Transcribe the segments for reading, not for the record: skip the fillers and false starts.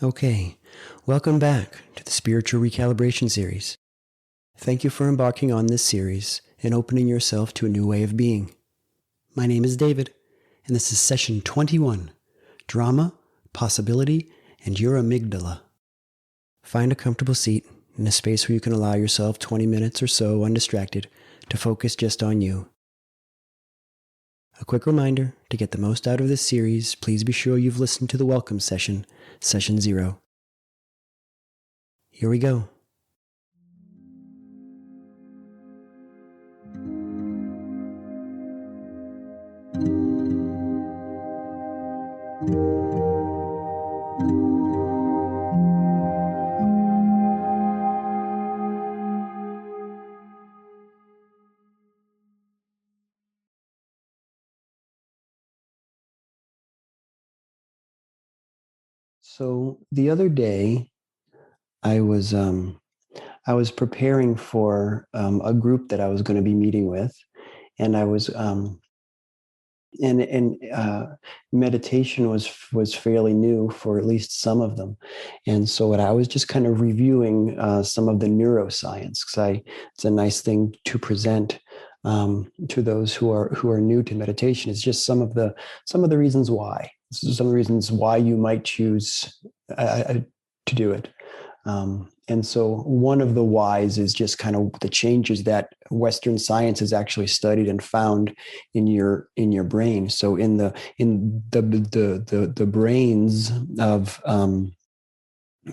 Okay, welcome back to the Spiritual Recalibration Series. Thank you for embarking on this series and opening yourself to a new way of being. My name is David, and this is session 21, Drama, Possibility, and Your Amygdala. Find a comfortable seat in a space where you can allow yourself 20 minutes or so undistracted to focus just on you. A quick reminder, to get the most out of this series, please be sure you've listened to the welcome session, Session 0. Here we go. So the other day, I was preparing for a group that I was going to be meeting with, and I was meditation was fairly new for at least some of them, and so what I was just kind of reviewing some of the neuroscience, because it's a nice thing to present to those who are new to meditation. It's just some of the reasons why. Some of the reasons why you might choose to do it. And so one of the whys is just kind of the changes that Western science has actually studied and found in your brain. So in the brains of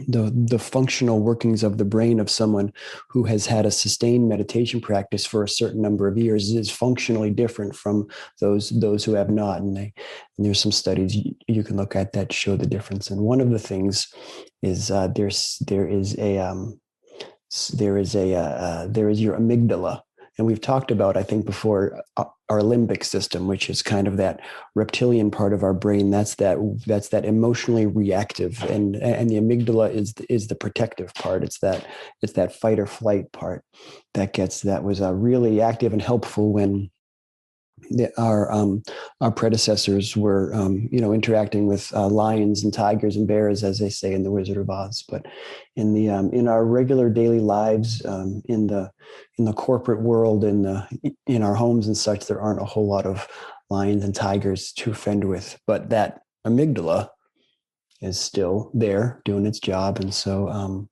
the functional workings of the brain of someone who has had a sustained meditation practice for a certain number of years is functionally different from those who have not. And there's some studies you can look at that show the difference. And one of the things is there is your amygdala. And we've talked about, I think before, our limbic system, which is kind of that reptilian part of our brain. That's that emotionally reactive, and the amygdala is the protective part. It's that fight or flight part that was really active and helpful when our predecessors were interacting with lions and tigers and bears, as they say in The Wizard of Oz. But in our regular daily lives, in the corporate world, in our homes and such, there aren't a whole lot of lions and tigers to fend with. But that amygdala is still there doing its job, and so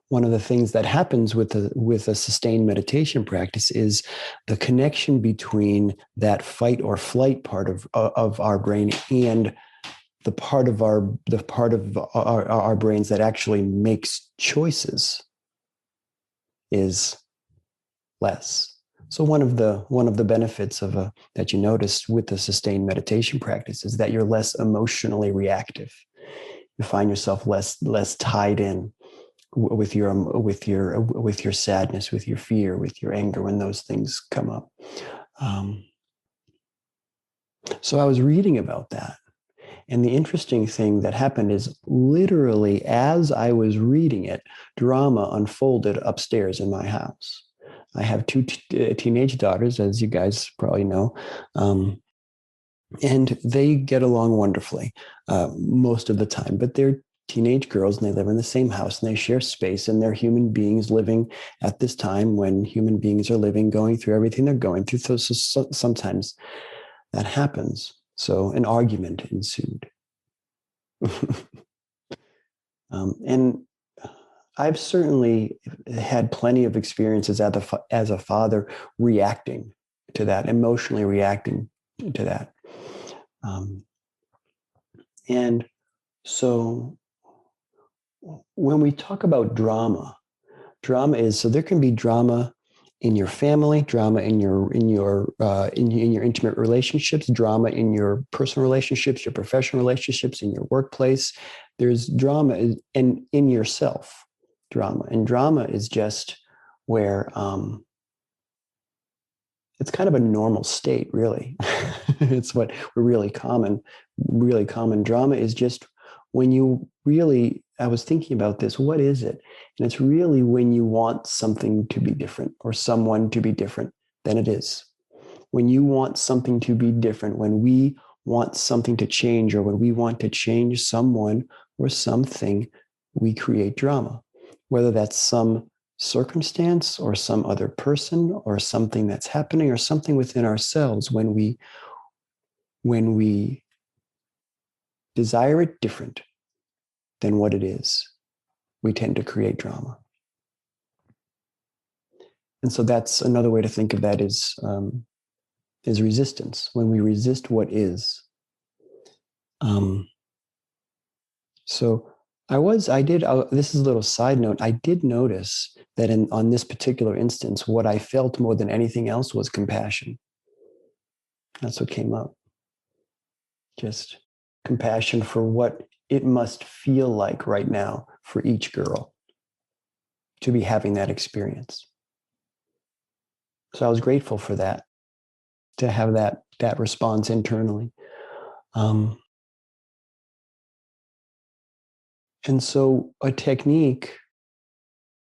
one of the things that happens with a sustained meditation practice is the connection between that fight or flight part of our brain and the part of our brains that actually makes choices is less. So one of the benefits of that you notice with the sustained meditation practice is that you're less emotionally reactive. You find yourself less tied in with your sadness, with your fear, with your anger when those things come up. So I was reading about that. And the interesting thing that happened is literally as I was reading it, drama unfolded upstairs in my house. I have two teenage daughters, as you guys probably know. And they get along wonderfully most of the time, but they're teenage girls and they live in the same house and they share space, and they're human beings living at this time when human beings are going through everything they're going through. So sometimes that happens. So an argument ensued. And I've certainly had plenty of experiences as a father reacting to that, emotionally reacting to that. And so when we talk about drama is, so there can be drama in your family, drama in your intimate relationships, drama in your personal relationships, your professional relationships, in your workplace. There's drama in yourself, and drama is just where it's kind of a normal state, really. It's what we're really common drama is just when you really, I was thinking about this, what is it? And it's really when you want something to be different or someone to be different than it is. When you want something to be different, when we want something to change, or when we want to change someone or something, we create drama, whether that's some circumstance or some other person or something that's happening or something within ourselves. When we desire it different than what it is, we tend to create drama. And so that's another way to think of that is resistance. When we resist what is. So this is a little side note. I did notice that on this particular instance, what I felt more than anything else was compassion. That's what came up. Just compassion for what it must feel like right now for each girl to be having that experience. So I was grateful for that, to have that response internally. And so a technique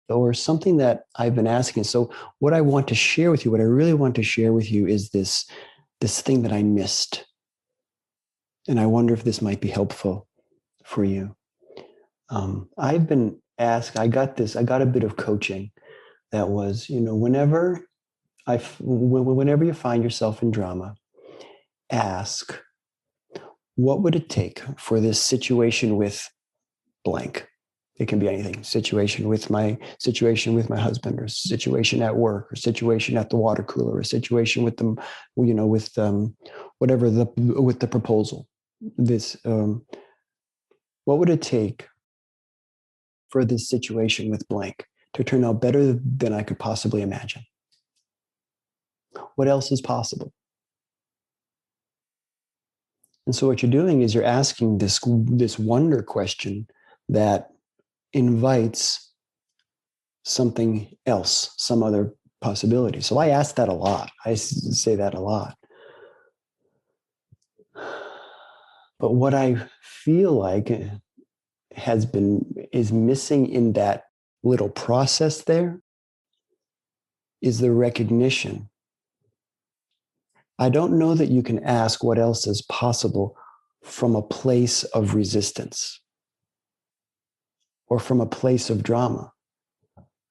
or something that I've been asking. So what I want to share with you, what I really want to share with you is this thing that I missed. And I wonder if this might be helpful for you. I've been asked, I got a bit of coaching that was, whenever you find yourself in drama, ask, what would it take for this situation with blank? It can be anything. Situation with my husband, or situation at work, or situation at the water cooler, or situation with them, with whatever with the proposal. This, what would it take for this situation with blank to turn out better than I could possibly imagine? What else is possible? And so what you're doing is you're asking this wonder question that invites something else, some other possibility. So I ask that a lot. I say that a lot. But what I feel like is missing in that little process there is the recognition. I don't know that you can ask what else is possible from a place of resistance or from a place of drama,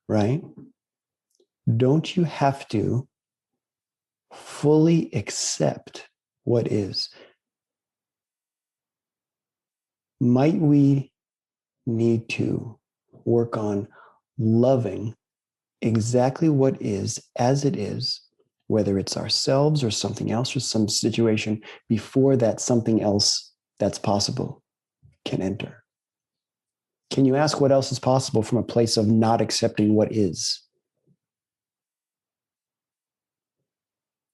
right? Don't you have to fully accept what is? Might we need to work on loving exactly what is as it is, whether it's ourselves or something else or some situation, before that something else that's possible can enter? Can you ask what else is possible from a place of not accepting what is?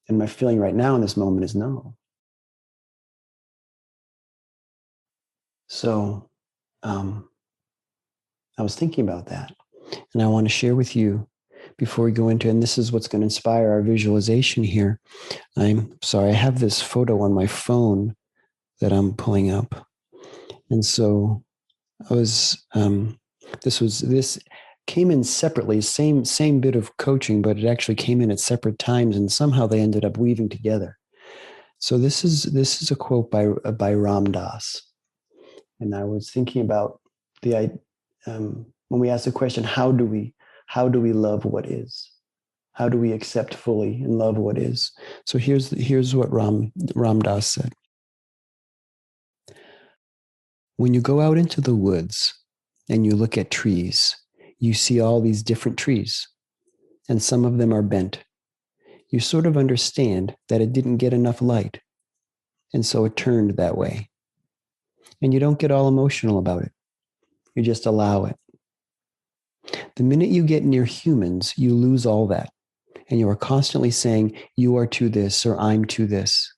And my feeling right now in this moment is no. So I was thinking about that, and I want to share with you before we go into, and this is what's going to inspire our visualization here. I'm sorry, I have this photo on my phone that I'm pulling up. And so I was, this came in separately, same bit of coaching, but it actually came in at separate times, and somehow they ended up weaving together. So this is a quote by Ram Dass. And I was thinking about when we ask the question, how do we love what is? How do we accept fully and love what is? So here's what Ram Dass said. When you go out into the woods and you look at trees, you see all these different trees, and some of them are bent. You sort of understand that it didn't get enough light, and so it turned that way. And you don't get all emotional about it. You just allow it. The minute you get near humans, you lose all that. And you are constantly saying, you are to this, or I'm to this.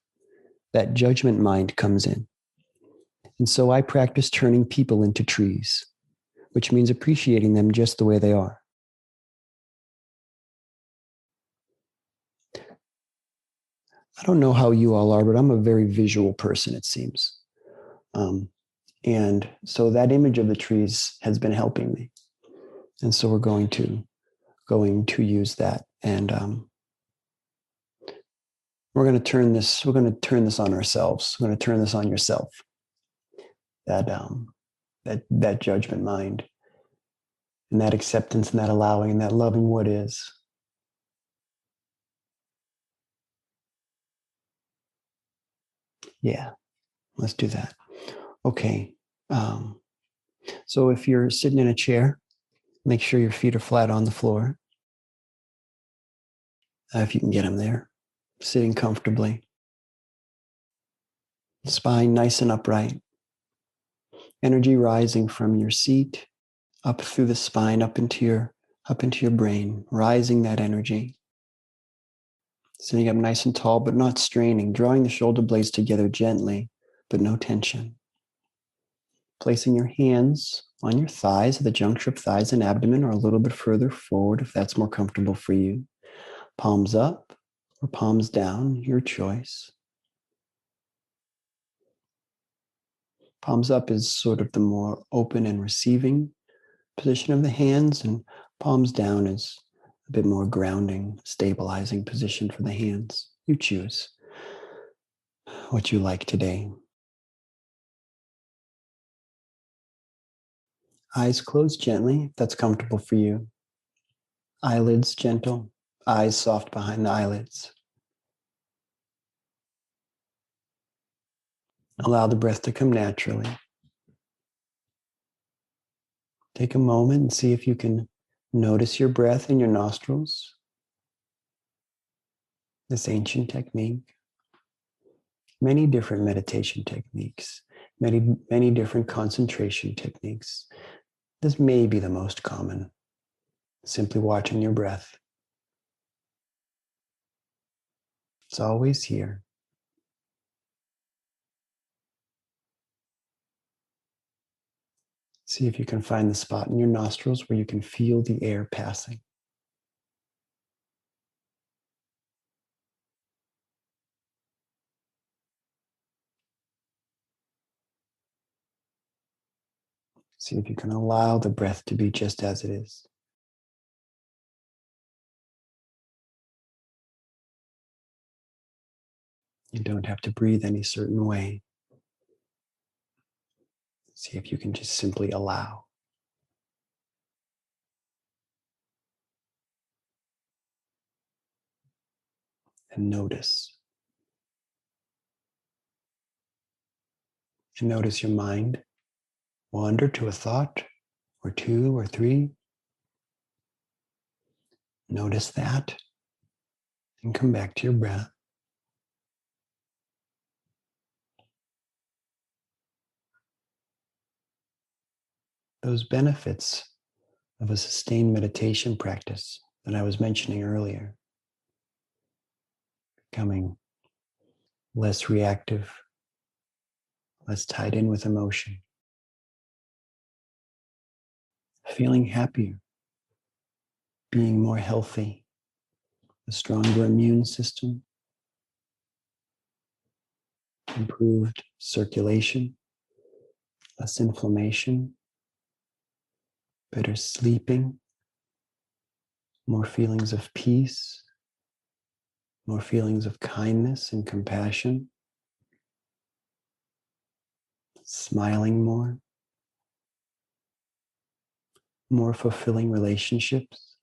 That judgment mind comes in. And so I practice turning people into trees, which means appreciating them just the way they are. I don't know how you all are, but I'm a very visual person, it seems. And so that image of the trees has been helping me. And so we're going to use that. And we're going to turn this on ourselves. We're going to turn this on yourself. That that judgment mind, and that acceptance and that allowing and that loving what is. Yeah, let's do that. Okay. So if you're sitting in a chair, make sure your feet are flat on the floor. If you can get them there, sitting comfortably. Spine nice and upright. Energy rising from your seat up through the spine, up into your brain, rising that energy. Sitting up nice and tall, but not straining, drawing the shoulder blades together gently, but no tension. Placing your hands on your thighs at the juncture of thighs and abdomen, or a little bit further forward if that's more comfortable for you. Palms up or palms down, your choice. Palms up is sort of the more open and receiving position of the hands, and palms down is a bit more grounding, stabilizing position for the hands. You choose what you like today. Eyes closed gently, if that's comfortable for you. Eyelids gentle, eyes soft behind the eyelids. Allow the breath to come naturally. Take a moment and see if you can notice your breath in your nostrils. This ancient technique. Many different meditation techniques, many different concentration techniques. This may be the most common. Simply watching your breath. It's always here. See if you can find the spot in your nostrils where you can feel the air passing. See if you can allow the breath to be just as it is. You don't have to breathe any certain way. See if you can just simply allow. And notice. And notice your mind wander to a thought or two or three. Notice that and come back to your breath. Those benefits of a sustained meditation practice that I was mentioning earlier, becoming less reactive, less tied in with emotion, feeling happier, being more healthy, a stronger immune system, improved circulation, less inflammation, better sleeping, more feelings of peace, more feelings of kindness and compassion, smiling more fulfilling relationships.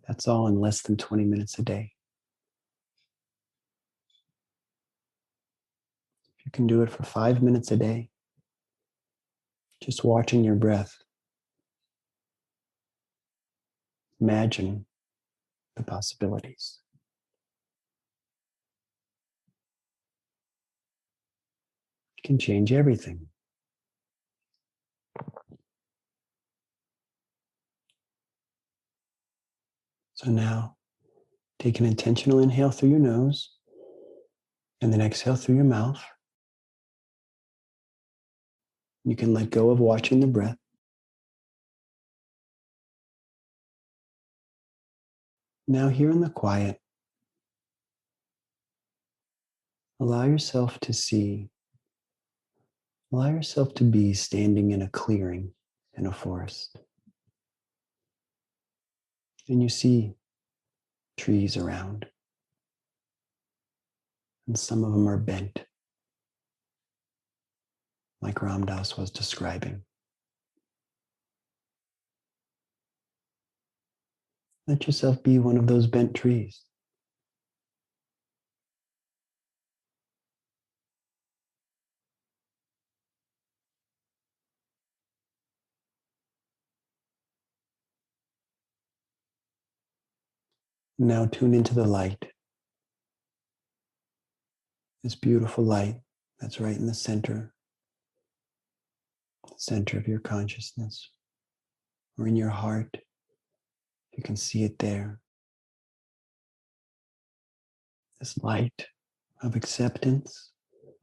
That's all in less than 20 minutes a day. If you can do it for 5 minutes a day, just watching your breath, imagine the possibilities. It can change everything. So now, take an intentional inhale through your nose and then exhale through your mouth. You can let go of watching the breath. Now, here in the quiet, allow yourself to be standing in a clearing in a forest. And you see trees around, and some of them are bent. like Ram Dass was describing. Let yourself be one of those bent trees. Now tune into the light, this beautiful light that's right in the center of your consciousness, or in your heart. You can see it there. This light of acceptance,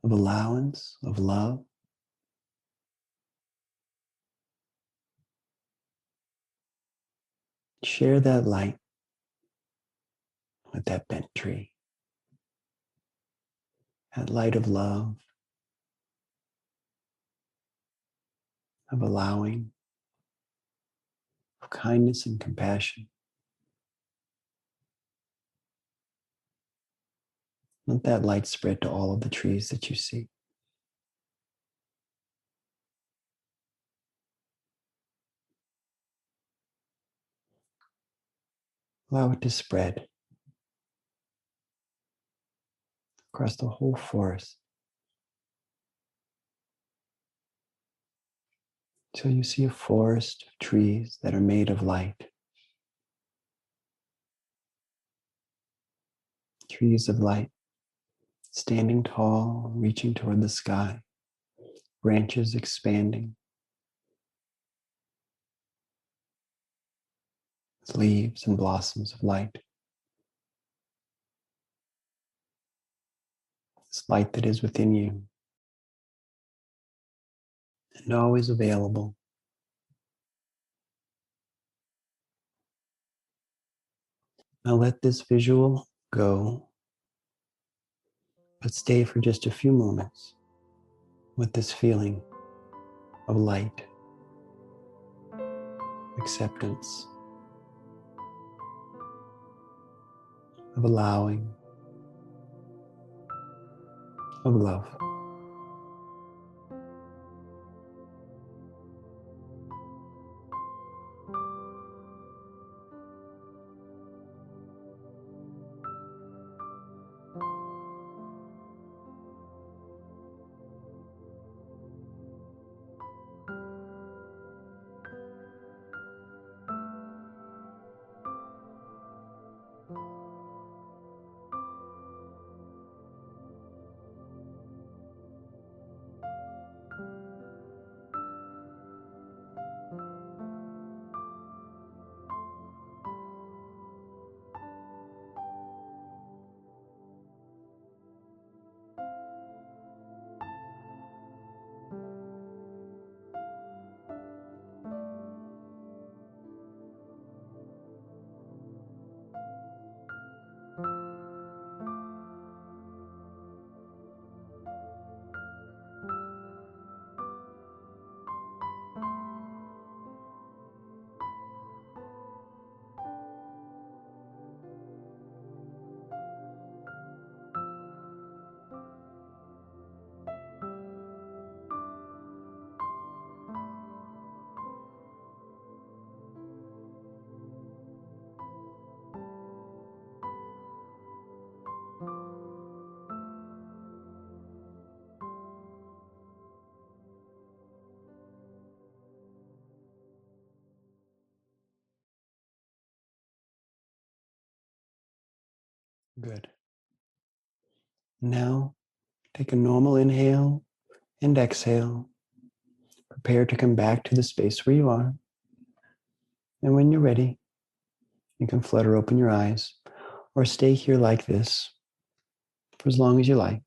of allowance, of love. Share that light with that bent tree. That light of love, of allowing, of kindness and compassion. Let that light spread to all of the trees that you see. Allow it to spread across the whole forest until you see a forest of trees that are made of light. Trees of light, standing tall, reaching toward the sky, branches expanding, with leaves and blossoms of light. This light that is within you and always available. Now let this visual go, but stay for just a few moments with this feeling of light, acceptance, of allowing, of love. Good. Now take a normal inhale and exhale. Prepare to come back to the space where you are. And when you're ready, you can flutter open your eyes or stay here like this for as long as you like.